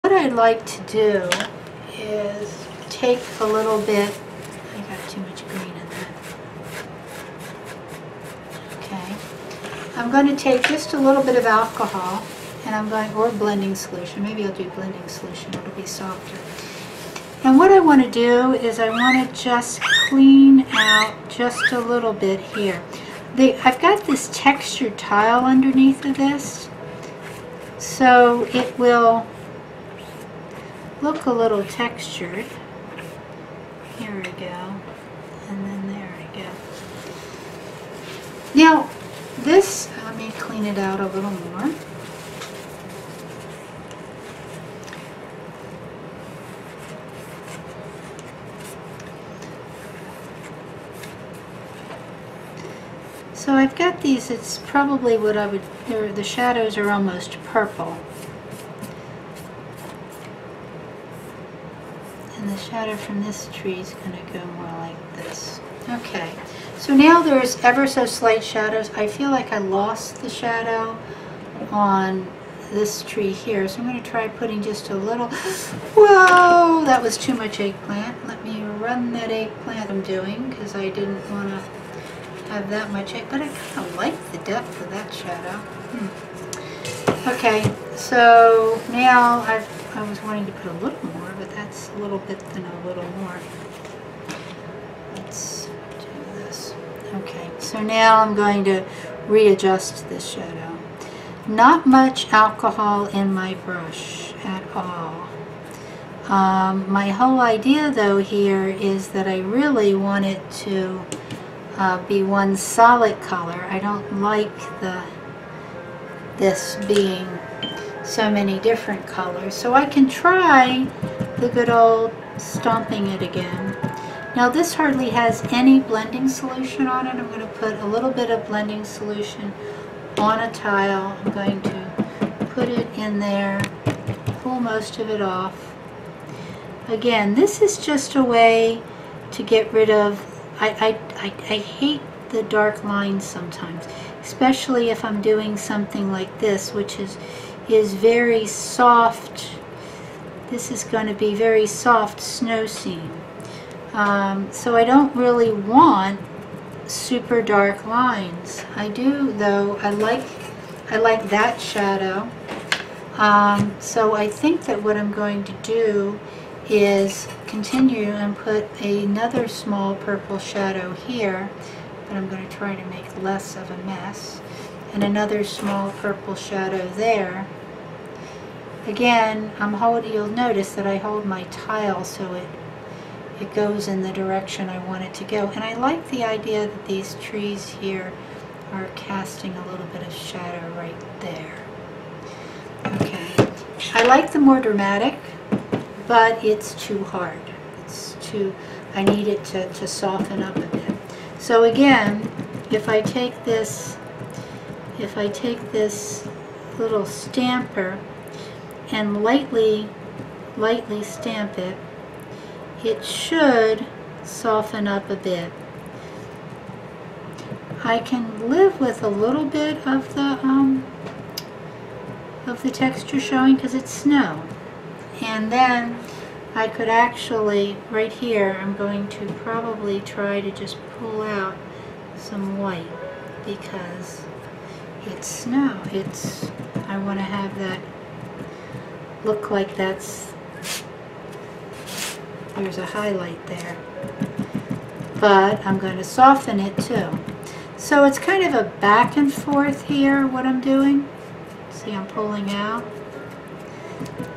What I'd like to do is take a little bit, I got too much green in that. Okay. I'm going to take just a little bit of alcohol, and I'm going, or blending solution, maybe I'll do blending solution, it'll be softer. And what I want to do is I want to just clean out just a little bit here. I've got this textured tile underneath of this, so it will look a little textured. Here we go, and then there we go. Now this, let me clean it out a little more. So I've got these, it's probably what I would, the shadows are almost purple. And the shadow from this tree is going to go more like this. Okay, so now there's ever so slight shadows. I feel like I lost the shadow on this tree here, so I'm going to try putting just a little. Whoa, that was too much eggplant. Let me run that eggplant I'm doing, because I didn't want to have that much, but I kind of like the depth of that shadow. Okay, so now I was wanting to put a little more, but that's a little bit than a little more. Let's do this. Okay, so now I'm going to readjust this shadow. Not much alcohol in my brush at all. My whole idea though here is that I really want it to be one solid color. I don't like this being so many different colors. So I can try the good old stomping it again. Now this hardly has any blending solution on it. I'm going to put a little bit of blending solution on a tile. I'm going to put it in there, pull most of it off. Again, this is just a way to get rid of, I hate the dark lines sometimes, especially if I'm doing something like this, which is very soft. This is going to be very soft snow scene. So I don't really want super dark lines. I do though, I like that shadow. So I think that what I'm going to do is continue and put another small purple shadow here, but I'm going to try to make less of a mess, and another small purple shadow there. Again, you'll notice that I hold my tile so it goes in the direction I want it to go, and I like the idea that these trees here are casting a little bit of shadow right there. Okay, I like the more dramatic, but it's too hard. I need it to soften up a bit. So again, if I take this little stamper and lightly stamp it, it should soften up a bit. I can live with a little bit of the texture showing because it's snow. And then I could actually, right here, I'm going to probably try to just pull out some white because it's snow. I want to have that look like there's a highlight there. But I'm going to soften it too. So it's kind of a back and forth here, what I'm doing. See, I'm pulling out,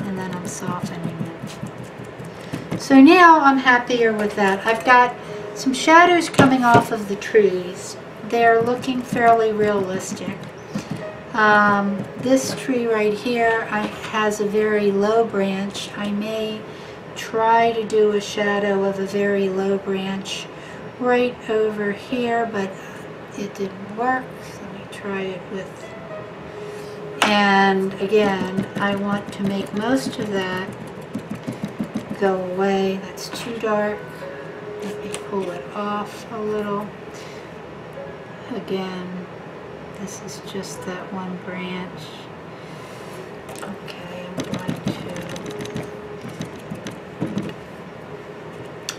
and then I'm softening it. So now I'm happier with that. I've got some shadows coming off of the trees. They're looking fairly realistic. This tree right here has a very low branch. I may try to do a shadow of a very low branch right over here, but it didn't work. So let me try it with, and again, I want to make most of that go away. That's too dark. Let me pull it off a little. Again, this is just that one branch. Okay, I'm going to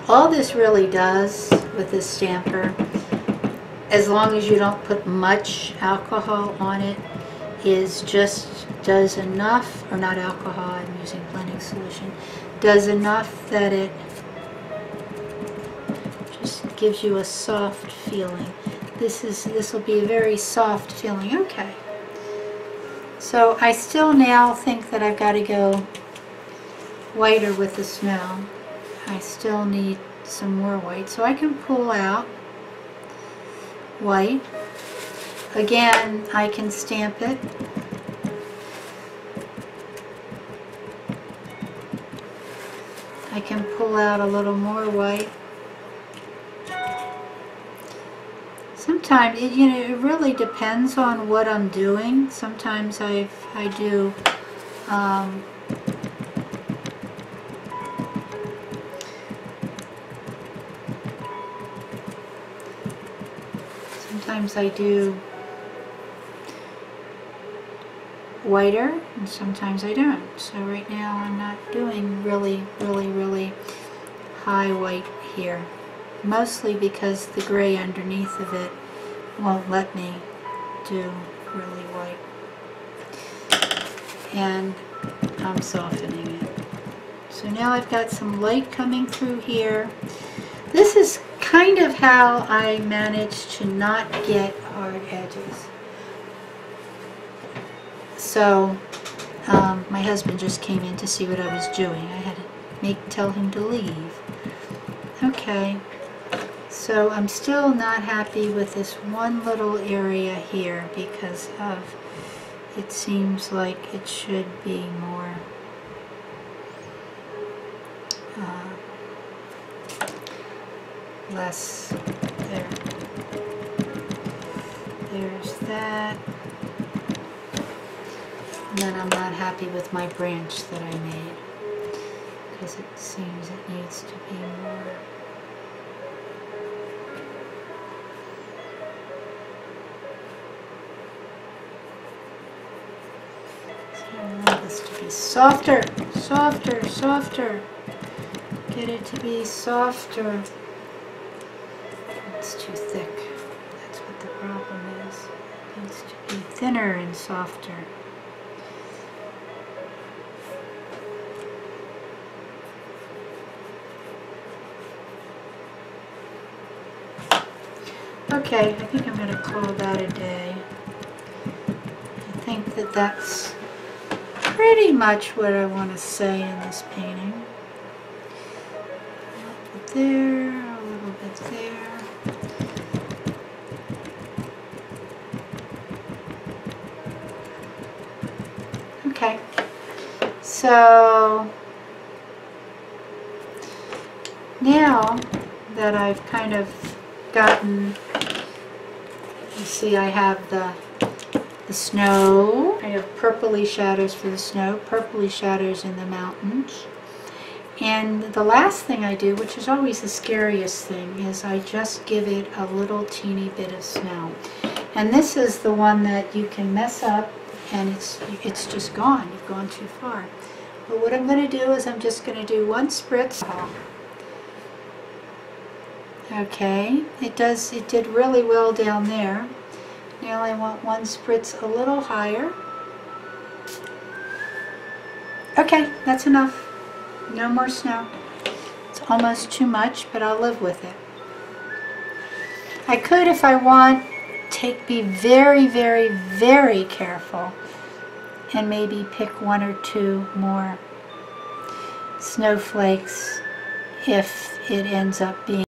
All this really does with this stamper, as long as you don't put much alcohol on it, is just does enough, or not alcohol, I'm using blending solution, does enough that it just gives you a soft feeling. This will be a very soft feeling. Okay. So I still now think that I've got to go whiter with the snow. I still need some more white. So I can pull out white. Again, I can stamp it. I can pull out a little more white. Sometimes, it really depends on what I'm doing. Sometimes I do sometimes I do whiter, and sometimes I don't. So right now I'm not doing really high white here. Mostly because the gray underneath of it won't let me do really white. And I'm softening it. So now I've got some light coming through here. This is kind of how I managed to not get hard edges. So my husband just came in to see what I was doing. I had to tell him to leave. Okay. So I'm still not happy with this one little area here because of, it seems like it should be more less there. There's that. And then I'm not happy with my branch that I made because it seems it needs to be more. I want this to be softer, softer, softer. Get it to be softer. It's too thick. That's what the problem is. It needs to be thinner and softer. Okay, I think I'm going to call that a day. I think that that's pretty much what I want to say in this painting. A little bit there, a little bit there. Okay, so now that I've kind of gotten, you see I have the snow. I have purpley shadows for the snow, purpley shadows in the mountains. And the last thing I do, which is always the scariest thing, is I just give it a little teeny bit of snow. And this is the one that you can mess up and it's just gone. You've gone too far. But what I'm going to do is I'm just going to do one spritz. Okay, it did really well down there. Now I want one spritz a little higher. Okay, that's enough. No more snow. It's almost too much, but I'll live with it. I could, if I want, be very, very, very careful and maybe pick one or two more snowflakes if it ends up being